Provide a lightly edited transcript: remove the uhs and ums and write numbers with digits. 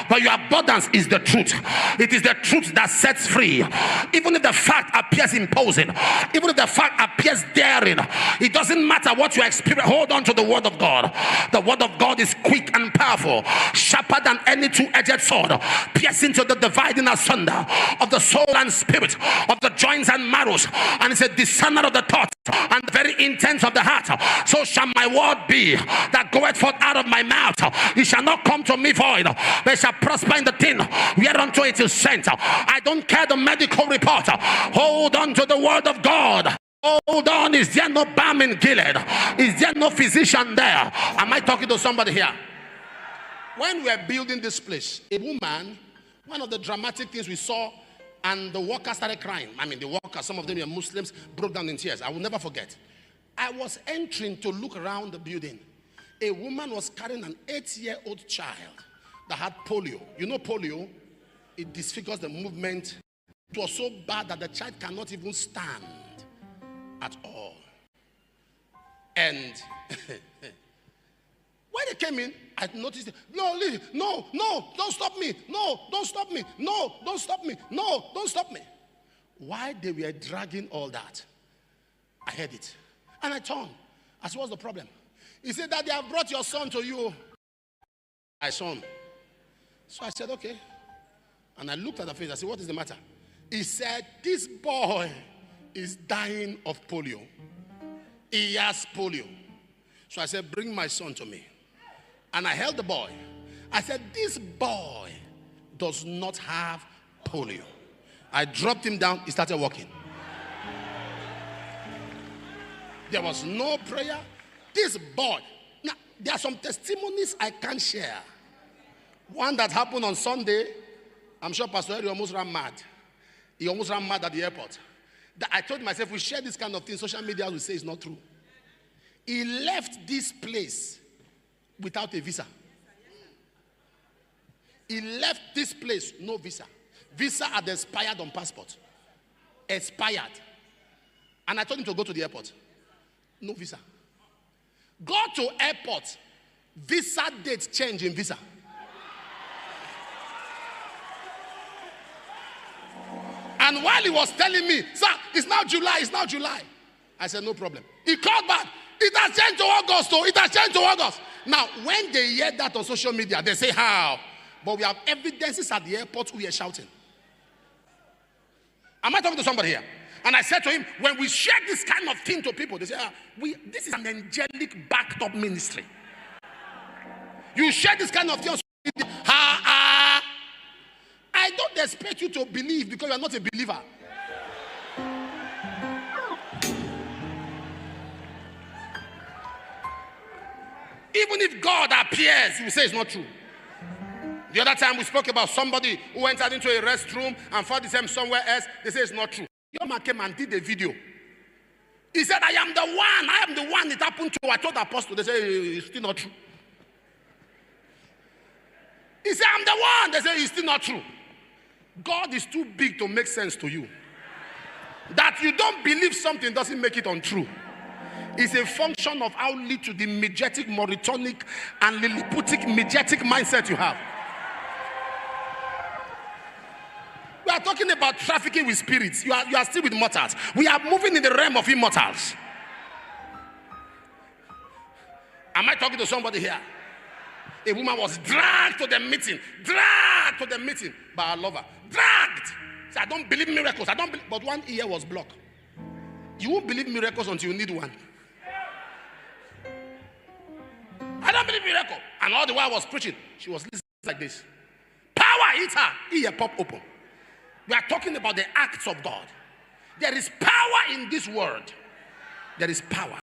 but your abundance is the truth. It is the truth that sets free. Even if the fact appears imposing, even if the fact appears daring, it doesn't matter what you experience. Hold on to the word of God. The word of God is quick and powerful, sharper than any two-edged sword, piercing to the dividing asunder of the soul and spirit, of the joints and marrows, and it's a discerner of the thoughts and the very intents of the heart. So shall my word be that goeth forth out of my mouth. It shall not come to me void, but it shall prosper in the thing whereunto it is sent. I don't care the medical report. Hold on to the word of God. Hold on. Is there no balm in Gilead? Is there no physician there? Am I talking to somebody here? When we were building this place, a woman, one of the dramatic things we saw, and the workers started crying. I mean, the workers, some of them were Muslims, broke down in tears. I will never forget. I was entering to look around the building. A woman was carrying an 8-year-old child that had polio. You know polio? It disfigures the movement. It was so bad that the child cannot even stand at all. And when they came in, I noticed, no, don't stop me. No, don't stop me. No, don't stop me. No, don't stop me. While they were dragging all that, I heard it. And I turned. I said, what's the problem? He said that they have brought your son to you. I saw him. So I said, okay. And I looked at the face. I said, what is the matter? He said, this boy is dying of polio. He has polio. So I said, bring my son to me. And I held the boy. I said, this boy does not have polio. I dropped him down. He started walking. There was no prayer. This boy. Now, there are some testimonies I can't share. One that happened on Sunday. I'm sure Pastor Harry almost ran mad. He almost ran mad at the airport. I told myself, we share this kind of thing, social media will say it's not true. He left this place without a visa. He left this place, no visa. Visa had expired on passport. Expired. And I told him to go to the airport. No visa. Go to airport. Visa date change in visa. And while he was telling me, sir, it's now July. I said, no problem. He called back. It has changed to August. Oh, it has changed to August. Now, when they hear that on social media, they say, how? But we have evidences at the airport who are shouting. Am I talking to somebody here? And I said to him, when we share this kind of thing to people, they say, this is an angelic backed up ministry. You share this kind of thing on social media. I don't expect you to believe because you are not a believer. Even if God appears, you will say it's not true. The other time we spoke about somebody who entered into a restroom and found himself somewhere else. They say it's not true. Your man came and did a video. He said, I am the one it happened to. I told the apostle. They say it's still not true. He said, I'm the one. They say it's still not true. God is too big to make sense to you. That you don't believe something doesn't make it untrue. It's a function of how little the megetic, moritonic, and lilliputic megetic mindset you have. We are talking about trafficking with spirits. You are still with mortals. We are moving in the realm of immortals. Am I talking to somebody here? A woman was dragged to the meeting by her lover. Dragged. So I don't believe miracles. But one ear was blocked. You won't believe miracles until you need one. I don't believe miracle. And all the while I was preaching, she was listening like this. Power hit her. Ear pop open. We are talking about the acts of God. There is power in this word. There is power.